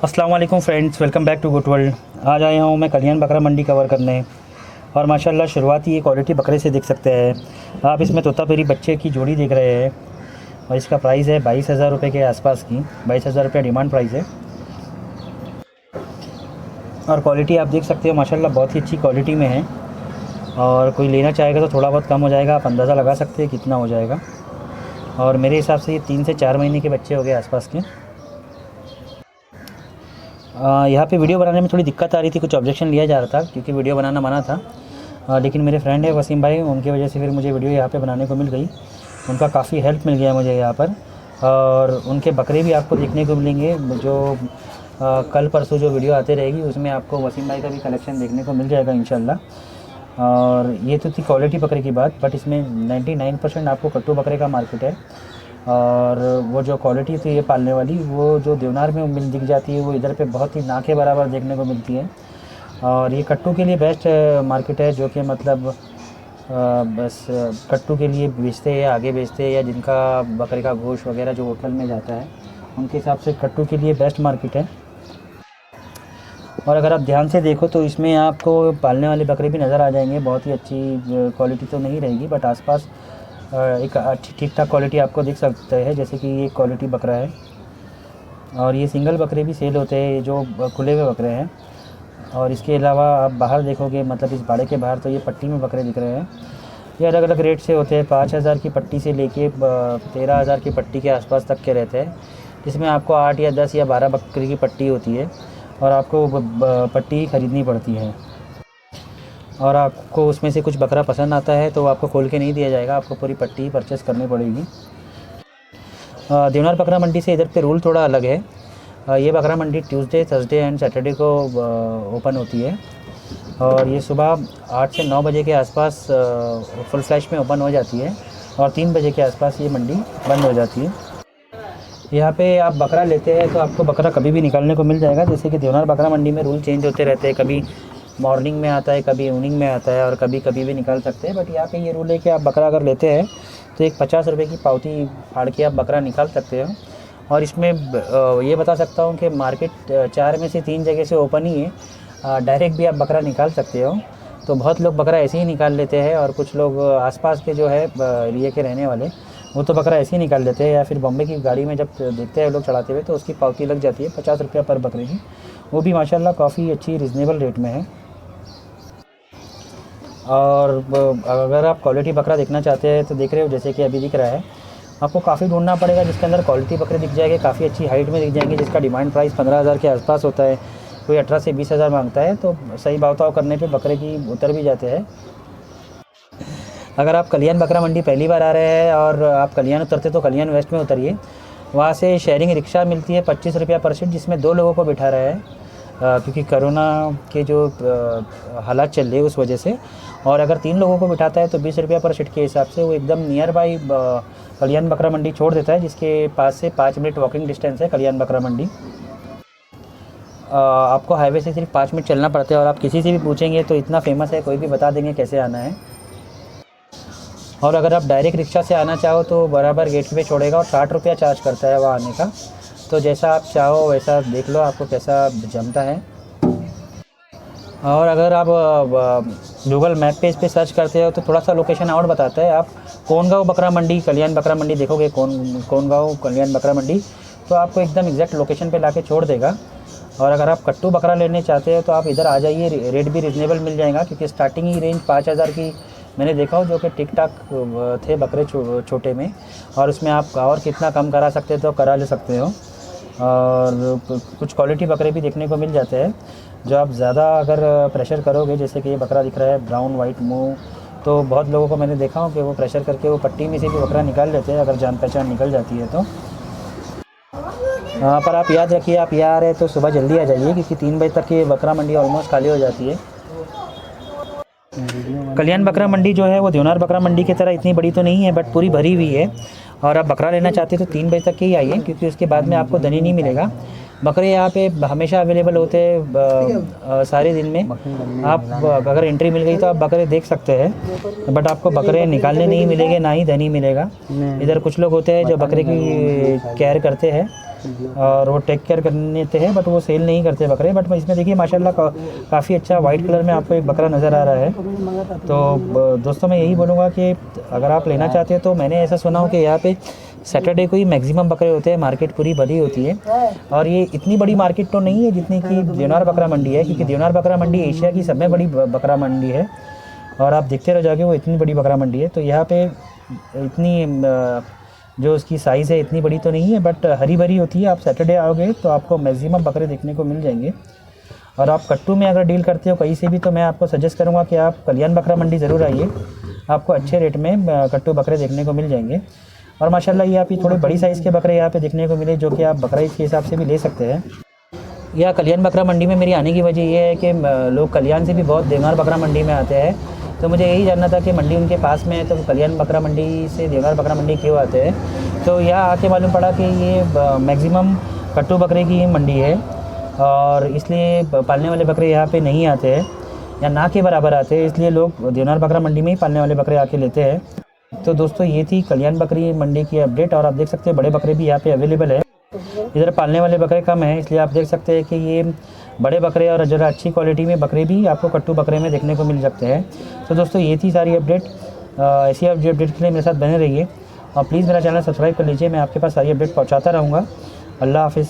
अस्सलाम वालेकुम friends, welcome back to good world. आज आया हूँ मैं कल्याण बकरा मंडी कवर करने। और माशाल्लाह शुरुआती ये क्वालिटी बकरे से देख सकते हैं आप। इसमें तोतापुरी बच्चे की जोड़ी देख रहे हैं और इसका प्राइस है 22,000 रुपये के आसपास की। 22,000 रुपये डिमांड प्राइस है। और क्वालिटी आप देख सकते हो माशाल्लाह बहुत ही अच्छी क्वालिटी में है। और कोई लेना चाहेगा तो थोड़ा बहुत कम हो जाएगा, आप अंदाज़ा लगा सकते हैं कितना हो जाएगा। और मेरे हिसाब से ये 3 से 4 महीने के बच्चे हो गए आसपास के। यहाँ पे वीडियो बनाने में थोड़ी दिक्कत आ रही थी, कुछ ऑब्जेक्शन लिया जा रहा था क्योंकि वीडियो बनाना मना था। लेकिन मेरे फ्रेंड है वसीम भाई, उनकी वजह से फिर मुझे वीडियो यहाँ पे बनाने को मिल गई। उनका काफ़ी हेल्प मिल गया मुझे यहाँ पर। और उनके बकरे भी आपको देखने को मिलेंगे जो कल परसों जो वीडियो आते रहेगी उसमें आपको वसीम भाई का भी कलेक्शन देखने को मिल जाएगा इंशाल्लाह। और ये तो थी क्वालिटी बकरे की बात, बट इसमें 99% आपको कट्टू बकरे का मार्केट है। और वो जो क्वालिटी थी ये पालने वाली, वो जो देवनार में मिल दिख जाती है वो इधर पे बहुत ही ना के बराबर देखने को मिलती है। और ये कट्टू के लिए बेस्ट मार्केट है, जो कि मतलब बस कट्टू के लिए बेचते हैं, आगे बेचते हैं, या जिनका बकरे का गोश्त वगैरह जो होटल में जाता है उनके हिसाब से कट्टू के लिए बेस्ट मार्केट है। और अगर आप ध्यान से देखो तो इसमें आपको पालने वाले बकरे भी नज़र आ जाएंगे। बहुत ही अच्छी क्वालिटी तो नहीं रहेगी, बट आसपास एक अच्छी ठीक ठाक क्वालिटी आपको दिख सकते हैं। जैसे कि ये क्वालिटी बकरा है। और ये सिंगल बकरे भी सेल होते हैं, ये जो खुले हुए बकरे हैं। और इसके अलावा आप बाहर देखोगे, मतलब इस बाड़े के बाहर, तो ये पट्टी में बकरे दिख रहे हैं। ये अलग अलग रेट से होते हैं, 5,000 की पट्टी से लेके 13,000 की पट्टी के आसपास तक के रहते हैं, जिसमें आपको 8 या 10 या 12 बकरे की पट्टी होती है और आपको पट्टी खरीदनी पड़ती है। और आपको उसमें से कुछ बकरा पसंद आता है तो आपको खोल के नहीं दिया जाएगा, आपको पूरी पट्टी ही परचेस करनी पड़ेगी। देवनार बकरा मंडी से इधर पे रूल थोड़ा अलग है। ये बकरा मंडी ट्यूसडे, थर्सडे एंड सैटरडे को ओपन होती है। और ये सुबह 8 से 9 बजे के आसपास फुल फ्लैश में ओपन हो जाती है और 3 बजे के आसपास ये मंडी बंद हो जाती है। यहाँ पे आप बकरा लेते हैं तो आपको बकरा कभी भी निकालने को मिल जाएगा। जैसे कि देवनार बकरा मंडी में रूल चेंज होते रहते हैं, कभी मॉर्निंग में आता है, कभी इवनिंग में आता है और कभी कभी भी निकाल सकते हैं। बट यहाँ पे ये रूल है कि आप बकरा अगर लेते हैं तो एक 50 रुपये की पावती फाड़ के आप बकरा निकाल सकते हो। और इसमें ये बता सकता हूँ कि मार्केट 4 में से 3 जगह से ओपन ही है, डायरेक्ट भी आप बकरा निकाल सकते हो। तो बहुत लोग बकरा ऐसे ही निकाल लेते हैं और कुछ लोग आसपास के जो है एरिया के रहने वाले वो तो बकरा ऐसे ही निकाल लेते हैं, या फिर बॉम्बे की गाड़ी में जब देखते हैं लोग चढ़ाते हुए तो उसकी पावती लग जाती है 50 रुपया पर बकरे की। वो भी माशाल्लाह काफ़ी अच्छी रिजनेबल रेट में है। और अगर आप क्वालिटी बकरा देखना चाहते हैं तो देख रहे हो जैसे कि अभी दिख रहा है, आपको काफ़ी ढूंढना पड़ेगा जिसके अंदर क्वालिटी बकरे दिख जाएंगे, काफ़ी अच्छी हाइट में दिख जाएंगे, जिसका डिमांड प्राइस 15,000 के आसपास होता है। कोई 18 से 20,000 मांगता है, तो सही भाव करने पे बकरे की उतर भी जाते हैं। अगर आप कल्याण बकरा मंडी पहली बार आ रहे हैं और आप कल्याण उतरते तो कल्याण वेस्ट में उतरिए। वहाँ से शेयरिंग रिक्शा मिलती है 25 रुपया पर सीट, जिसमें 2 लोगों को बिठा रहे हैं क्योंकि कोरोना के जो हालात चल रहे उस वजह से। और अगर 3 लोगों को बिठाता है तो 20 रुपया पर सीट के हिसाब से वो एकदम नियर बाई कल्याण बकरा मंडी छोड़ देता है, जिसके पास से 5 मिनट वॉकिंग डिस्टेंस है कल्याण बकरा मंडी। आपको हाईवे से सिर्फ 5 मिनट चलना पड़ता है और आप किसी से भी पूछेंगे तो इतना फेमस है, कोई भी बता देंगे कैसे आना है। और अगर आप डायरेक्ट रिक्शा से आना चाहो तो बराबर गेट पे छोड़ेगा और 60 रुपया चार्ज करता है वहाँ आने का। तो जैसा आप चाहो वैसा देख लो, आपको कैसा जमता है। और अगर आप गूगल मैप पे इस पर सर्च करते हो तो थोड़ा सा लोकेशन और बताता है। आप कोनगांव बकरा मंडी, कल्याण बकरा मंडी देखोगे, कोनगांव कल्याण बकरा मंडी, तो आपको एकदम एग्जैक्ट लोकेशन पे लाके छोड़ देगा। और अगर आप कट्टू बकरा लेने चाहते हो तो आप इधर आ जाइए, रेट भी रिजनेबल मिल जाएगा क्योंकि स्टार्टिंग ही रेंज 5,000 की मैंने देखा हो, जो कि टिक टाक थे बकरे छोटे में। और उसमें आप और कितना कम करा सकते हो तो करा ले सकते हो। और कुछ क्वालिटी बकरे भी देखने को मिल जाते हैं जो आप ज़्यादा अगर प्रेशर करोगे, जैसे कि ये बकरा दिख रहा है ब्राउन वाइट मुंह, तो बहुत लोगों को मैंने देखा हो कि वो प्रेशर करके वो पट्टी में से भी बकरा निकाल लेते हैं अगर जान पहचान निकल जाती है तो। पर आप याद रखिए, आप यहाँ आ रहे तो सुबह जल्दी आ जाइए क्योंकि 3 बजे तक ये बकरा मंडी ऑलमोस्ट खाली हो जाती है। कल्याण बकरा मंडी जो है वो देवनार बकरा मंडी की तरह इतनी बड़ी तो नहीं है, बट पूरी भरी हुई है। और आप बकरा लेना चाहते हैं तो 3 बजे तक ही आइए क्योंकि उसके बाद में आपको धनी नहीं मिलेगा। बकरे यहाँ पे हमेशा अवेलेबल होते हैं सारे दिन में। आप अगर एंट्री मिल गई तो आप बकरे देख सकते हैं, बट आपको बकरे निकालने नहीं मिलेंगे, ना ही धनी मिलेगा। इधर कुछ लोग होते हैं जो बकरे की केयर करते हैं और वो टेक केयर करते हैं, बट वो सेल नहीं करते बकरे। बट इसमें देखिए माशाल्लाह काफ़ी अच्छा वाइट कलर में आपको एक बकरा नज़र आ रहा है। तो दोस्तों मैं यही बोलूँगा कि अगर आप लेना चाहते हैं तो मैंने ऐसा सुना हो कि यहाँ पे सैटरडे को ही मैक्सिमम बकरे होते हैं, मार्केट पूरी भरी होती है। और ये इतनी बड़ी मार्केट तो नहीं है जितनी कि देवनार बकरा मंडी है, क्योंकि देवनार बकरा मंडी एशिया की सब में बड़ी बकरा मंडी है और आप देखते रह जाओगे वो इतनी बड़ी बकरा मंडी है। तो यहाँ पे इतनी जो उसकी साइज़ है इतनी बड़ी तो नहीं है, बट हरी भरी होती है। आप सैटरडे आओगे तो आपको मैक्सिमम बकरे देखने को मिल जाएंगे। और आप कट्टू में अगर डील करते हो कहीं से भी, तो मैं आपको सजेस्ट करूँगा कि आप कल्याण बकरा मंडी ज़रूर आइए, आपको अच्छे रेट में कट्टू बकरे देखने को मिल जाएंगे। और माशाल्लाह ये आप थोड़े बड़ी साइज़ के बकरे यहाँ पे देखने को मिले, जो कि आप बकरा ईद के हिसाब से भी ले सकते हैं। यह कल्याण बकरा मंडी में मेरी आने की वजह ये है कि लोग कल्याण से भी बहुत देवनार बकरा मंडी में आते हैं। तो मुझे यही जानना था कि मंडी उनके पास में है, तो कल्याण बकरा मंडी से देवनार बकरा मंडी क्यों आते हैं। तो यहाँ आके मालूम पड़ा कि ये मैक्सिमम कट्टू बकरे की मंडी है और इसलिए पालने वाले बकरे यहाँ पे नहीं आते हैं या ना के बराबर आते हैं, इसलिए लोग देवनार बकरा मंडी में ही पालने वाले बकरे आके लेते हैं। तो दोस्तों ये थी कल्याण बकरी मंडी की अपडेट। और आप देख सकते हैं बड़े बकरे भी यहाँ पे अवेलेबल है। इधर पालने वाले बकरे कम हैं, इसलिए आप देख सकते हैं कि ये बड़े बकरे और ज़रा अच्छी क्वालिटी में बकरे भी आपको कट्टू बकरे में देखने को मिल सकते हैं। तो दोस्तों ये थी सारी अपडेट। ऐसी अपडेट के लिए मेरे साथ बने रहिए और प्लीज़ मेरा चैनल सब्सक्राइब कर लीजिए। मैं आपके पास सारी अपडेट पहुँचाता रहूँगा। अल्लाह हाफिज़।